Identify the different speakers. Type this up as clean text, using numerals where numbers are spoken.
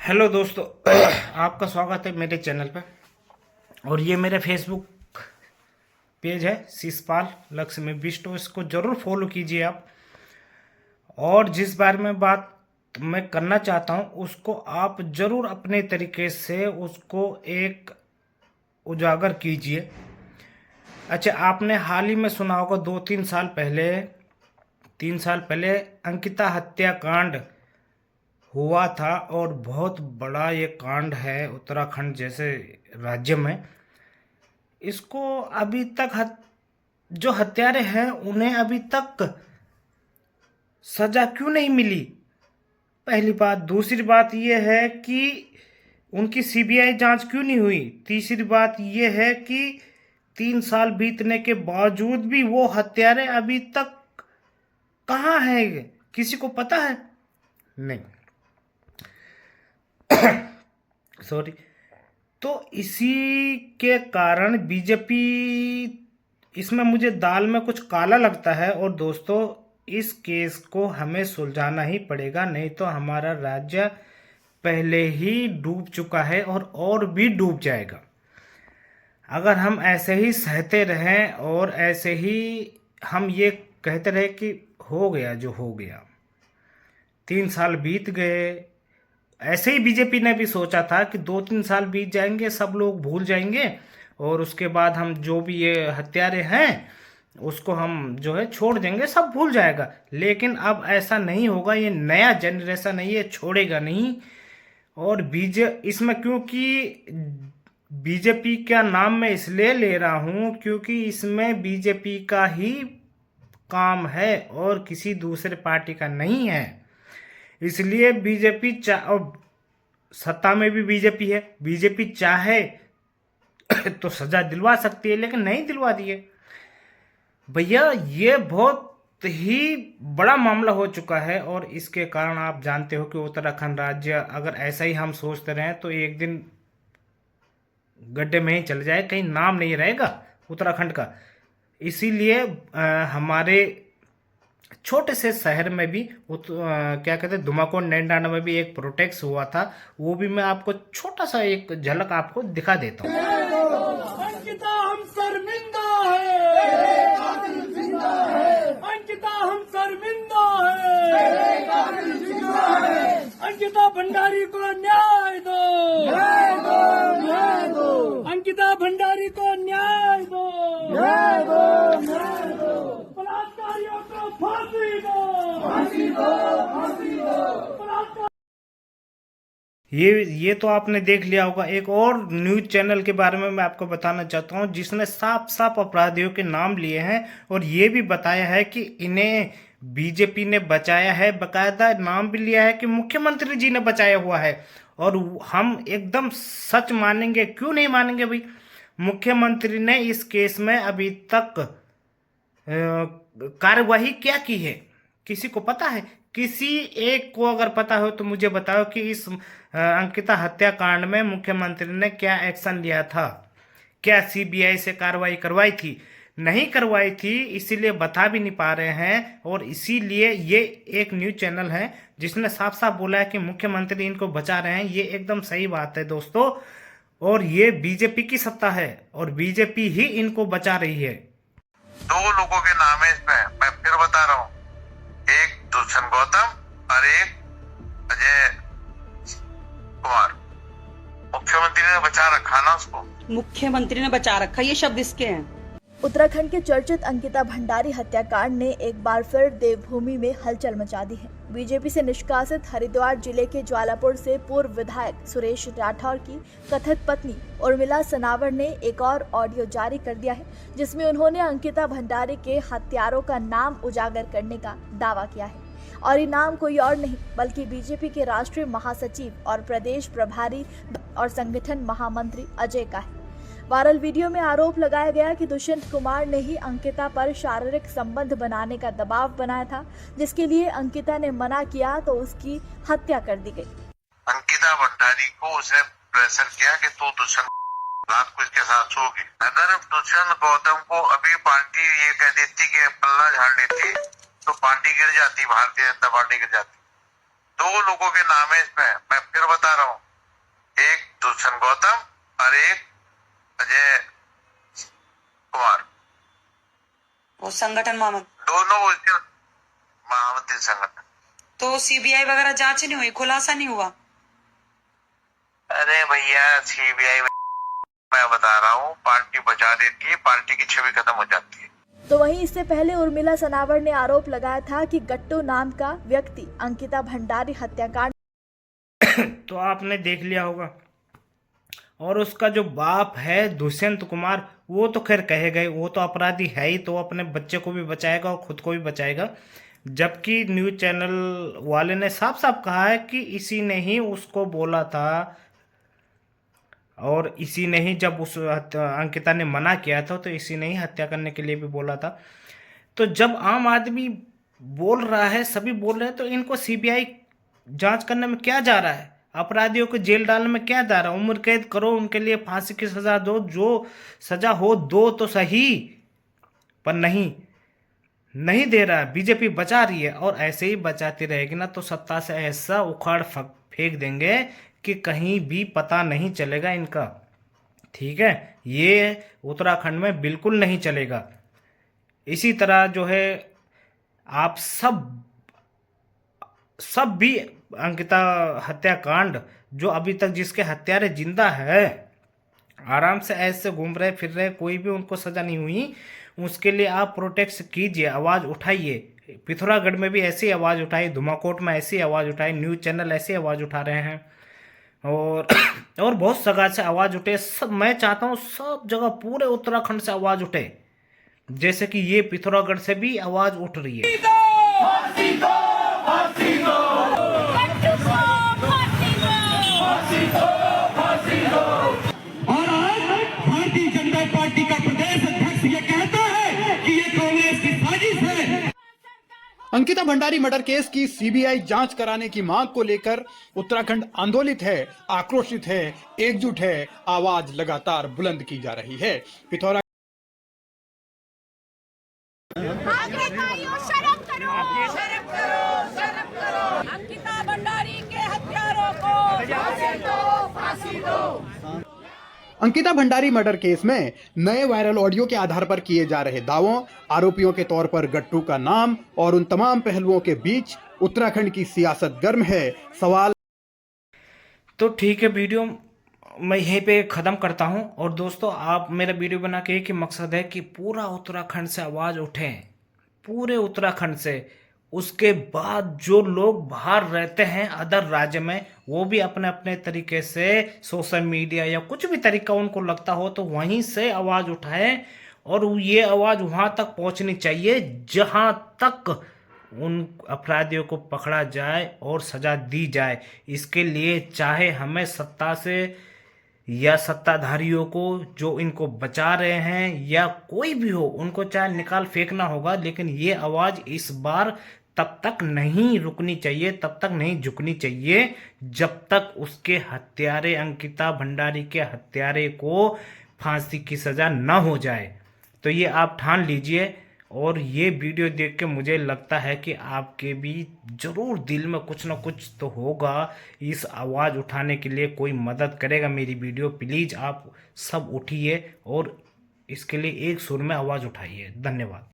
Speaker 1: Hello दोस्तों, आपका स्वागत है मेरे चैनल पे। और ये मेरा फेसबुक पेज है शिषपाल लक्ष्मी बिष्ट, तो इसको ज़रूर फॉलो कीजिए आप। और जिस बारे में बात मैं करना चाहता हूँ उसको आप ज़रूर अपने तरीके से उसको एक उजागर कीजिए। अच्छा, आपने हाल ही में सुना होगा 3 साल पहले अंकिता हत्याकांड हुआ था। और बहुत बड़ा ये कांड है उत्तराखंड जैसे राज्य में। इसको अभी तक जो हत्यारे हैं उन्हें अभी तक सजा क्यों नहीं मिली, पहली बात। दूसरी बात यह है कि उनकी सीबीआई जांच क्यों नहीं हुई। तीसरी बात यह है कि 3 साल बीतने के बावजूद भी वो हत्यारे अभी तक कहाँ हैं, किसी को पता है? नहीं। सॉरी। तो इसी के कारण बीजेपी, इसमें मुझे दाल में कुछ काला लगता है। और दोस्तों, इस केस को हमें सुलझाना ही पड़ेगा, नहीं तो हमारा राज्य पहले ही डूब चुका है और भी डूब जाएगा। अगर हम ऐसे ही सहते रहें और ऐसे ही हम ये कहते रहे कि हो गया जो हो गया, 3 साल बीत गए। ऐसे ही बीजेपी ने भी सोचा था कि 2-3 साल बीत जाएंगे, सब लोग भूल जाएंगे और उसके बाद हम जो भी ये हत्यारे हैं उसको हम जो है छोड़ देंगे, सब भूल जाएगा। लेकिन अब ऐसा नहीं होगा, ये नया जनरेशन है, ये छोड़ेगा नहीं। और इसमें क्योंकि बीजेपी का नाम मैं इसलिए ले रहा हूँ क्योंकि इसमें बीजेपी का ही काम है और किसी दूसरे पार्टी का नहीं है। इसलिए बीजेपी और सत्ता में भी बीजेपी है, बीजेपी चाहे तो सजा दिलवा सकती है, लेकिन नहीं दिलवा दिए भैया। ये बहुत ही बड़ा मामला हो चुका है और इसके कारण आप जानते हो कि उत्तराखंड राज्य अगर ऐसा ही हम सोचते रहें तो एक दिन गड्ढे में ही चल जाए, कहीं नाम नहीं रहेगा उत्तराखंड का। इसीलिए हमारे छोटे से शहर में भी क्या कहते हैं, धुमाकोट नैनीताल में भी एक प्रोटेक्स हुआ था। वो भी मैं आपको छोटा सा एक झलक आपको दिखा देता हूँ।
Speaker 2: अंकिता हम शर्मिंदा है, अंकिता हम शर्मिंदा है, अंकिता भंडारी को न्याय दो, अंकिता भंडारी को न्याय दो, बलात्कारियों को फांसी दो,
Speaker 1: ये तो आपने देख लिया होगा। एक और न्यूज चैनल के बारे में मैं आपको बताना चाहता हूँ जिसने साफ साफ अपराधियों के नाम लिए हैं और ये भी बताया है कि इन्हें बीजेपी ने बचाया है, बकायदा नाम भी लिया है कि मुख्यमंत्री जी ने बचाया हुआ है। और हम एकदम सच मानेंगे, क्यों नहीं मानेंगे भाई। मुख्यमंत्री ने इस केस में अभी तक कार्यवाही क्या की है, किसी को पता है? किसी एक को अगर पता हो तो मुझे बताओ कि इस अंकिता हत्याकांड में मुख्यमंत्री ने क्या एक्शन लिया था, क्या सीबीआई से कार्रवाई करवाई थी? नहीं करवाई थी, इसीलिए बता भी नहीं पा रहे हैं। और इसीलिए ये एक न्यूज चैनल है जिसने साफ साफ बोला है कि मुख्यमंत्री इनको बचा रहे हैं। ये एकदम सही बात है दोस्तों, और ये बीजेपी की सत्ता है और बीजेपी ही इनको बचा रही है।
Speaker 3: 2 लोगों के नाम है इसमें, मैं फिर बता रहा हूँ, एक दुष्यंत गौतम और एक अजय कुमार। मुख्यमंत्री ने बचा रखा ना उसको,
Speaker 4: मुख्यमंत्री ने बचा रखा, ये शब्द इसके हैं।
Speaker 5: उत्तराखंड के चर्चित अंकिता भंडारी हत्याकांड ने एक बार फिर देवभूमि में हलचल मचा दी है। बीजेपी से निष्कासित हरिद्वार जिले के ज्वालापुर से पूर्व विधायक सुरेश राठौर की कथित पत्नी उर्मिला सनावर ने एक और ऑडियो जारी कर दिया है जिसमें उन्होंने अंकिता भंडारी के हत्यारों का नाम उजागर करने का दावा किया है। और ये नाम कोई और नहीं बल्कि बीजेपी के राष्ट्रीय महासचिव और प्रदेश प्रभारी और संगठन महामंत्री अजय का है। वायरल वीडियो में आरोप लगाया गया कि दुष्यंत कुमार ने ही अंकिता पर शारीरिक संबंध बनाने का दबाव बनाया था, जिसके लिए अंकिता ने मना किया तो उसकी हत्या कर दी गई।
Speaker 3: अंकिता भंडारी को उसने प्रेशर किया कि तू दुष्यंत रात को इसके साथ सोगी। अगर दुष्यंत गौतम को अभी पार्टी ये कह देती कि पल्ला झाड़ देती तो पार्टी गिर जाती, भारतीय जनता पार्टी गिर जाती। दो लोगों के नाम है इसमें, मैं फिर बता रहा हूँ, एक दुष्यंत गौतम और एक अजय कुमार,
Speaker 4: वो संगठन महामंत्री।
Speaker 3: दोनों उसके महामंत्री संगठन।
Speaker 4: तो सीबीआई वगैरह जांच नहीं हुई, खुलासा नहीं हुआ?
Speaker 3: अरे भैया सीबीआई मैं बता रहा हूँ, पार्टी बचा देती है, पार्टी की छवि खत्म हो जाती है।
Speaker 5: तो वहीं इससे पहले उर्मिला सनावर ने आरोप लगाया था कि गट्टू नाम का व्यक्ति अंकिता भंडारी हत्याकांड
Speaker 1: तो आपने देख लिया होगा। और उसका जो बाप है दुष्यंत कुमार, वो तो खैर कहे गए, वो तो अपराधी है ही, तो अपने बच्चे को भी बचाएगा और खुद को भी बचाएगा। जबकि न्यूज़ चैनल वाले ने साफ साफ कहा है कि इसी ने ही उसको बोला था, और इसी ने ही जब उस अंकिता ने मना किया था तो इसी ने ही हत्या करने के लिए भी बोला था। तो जब आम आदमी बोल रहा है, सभी बोल रहे हैं, तो इनको सीबीआई जांच करने में क्या जा रहा है? अपराधियों को जेल डालने में क्या जा रहा है? उम्र कैद करो, उनके लिए फांसी की सजा दो, जो सजा हो दो तो सही, पर नहीं दे रहा है। बीजेपी बचा रही है और ऐसे ही बचाती रहेगी ना तो सत्ता से ऐसा उखाड़ फेंक देंगे कि कहीं भी पता नहीं चलेगा इनका। ठीक है, ये उत्तराखंड में बिल्कुल नहीं चलेगा। इसी तरह जो है आप सब भी अंकिता हत्याकांड, जो अभी तक जिसके हत्यारे जिंदा है, आराम से ऐसे घूम रहे फिर रहे, कोई भी उनको सजा नहीं हुई, उसके लिए आप प्रोटेक्ट कीजिए, आवाज़ उठाइए। पिथौरागढ़ में भी ऐसी आवाज़ उठाई, धुमाकोट में ऐसी आवाज़ उठाई, न्यूज़ चैनल ऐसी आवाज़ उठा रहे हैं, और बहुत जगह से आवाज़ उठे। सब मैं चाहता हूँ सब जगह पूरे उत्तराखंड से आवाज़ उठे, जैसे कि ये पिथौरागढ़ से भी आवाज़ उठ रही है।
Speaker 2: और आज भारतीय जनता पार्टी का प्रदेश अध्यक्ष ये कहता है कि ये कांग्रेस की साजिश है।
Speaker 6: अंकिता भंडारी मर्डर केस की सीबीआई जांच कराने की मांग को लेकर उत्तराखंड आंदोलित है, आक्रोशित है, एकजुट है, आवाज लगातार बुलंद की जा रही है। पिथौरा
Speaker 7: शर्म करो, शर्म करो, शर्म करो। अंकिता भंडारी के हत्यारों को फांसी दो।
Speaker 6: अंकिता भंडारी मर्डर केस में नए वायरल ऑडियो के आधार पर किए जा रहे दावों, आरोपियों के तौर पर गट्टू का नाम और उन तमाम पहलुओं के बीच उत्तराखंड की सियासत गर्म है। सवाल
Speaker 1: तो ठीक है, वीडियो मैं यहीं पे ख़त्म करता हूं। और दोस्तों, आप मेरा वीडियो बना के एक ही मकसद है कि पूरा उत्तराखंड से आवाज़ उठे, पूरे उत्तराखंड से। उसके बाद जो लोग बाहर रहते हैं अदर राज्य में, वो भी अपने अपने तरीके से सोशल मीडिया या कुछ भी तरीका उनको लगता हो तो वहीं से आवाज़ उठाएं, और ये आवाज़ वहाँ तक पहुँचनी चाहिए जहाँ तक उन अपराधियों को पकड़ा जाए और सज़ा दी जाए। इसके लिए चाहे हमें सत्ता से या सत्ताधारियों को जो इनको बचा रहे हैं या कोई भी हो, उनको चाहे निकाल फेंकना होगा, लेकिन ये आवाज़ इस बार तब तक नहीं रुकनी चाहिए, तब तक नहीं झुकनी चाहिए जब तक उसके हत्यारे, अंकिता भंडारी के हत्यारे को फांसी की सज़ा ना हो जाए। तो ये आप ठान लीजिए। और ये वीडियो देख के मुझे लगता है कि आपके भी ज़रूर दिल में कुछ ना कुछ तो होगा, इस आवाज़ उठाने के लिए कोई मदद करेगा मेरी वीडियो। प्लीज़ आप सब उठिए और इसके लिए एक सुर में आवाज़ उठाइए। धन्यवाद।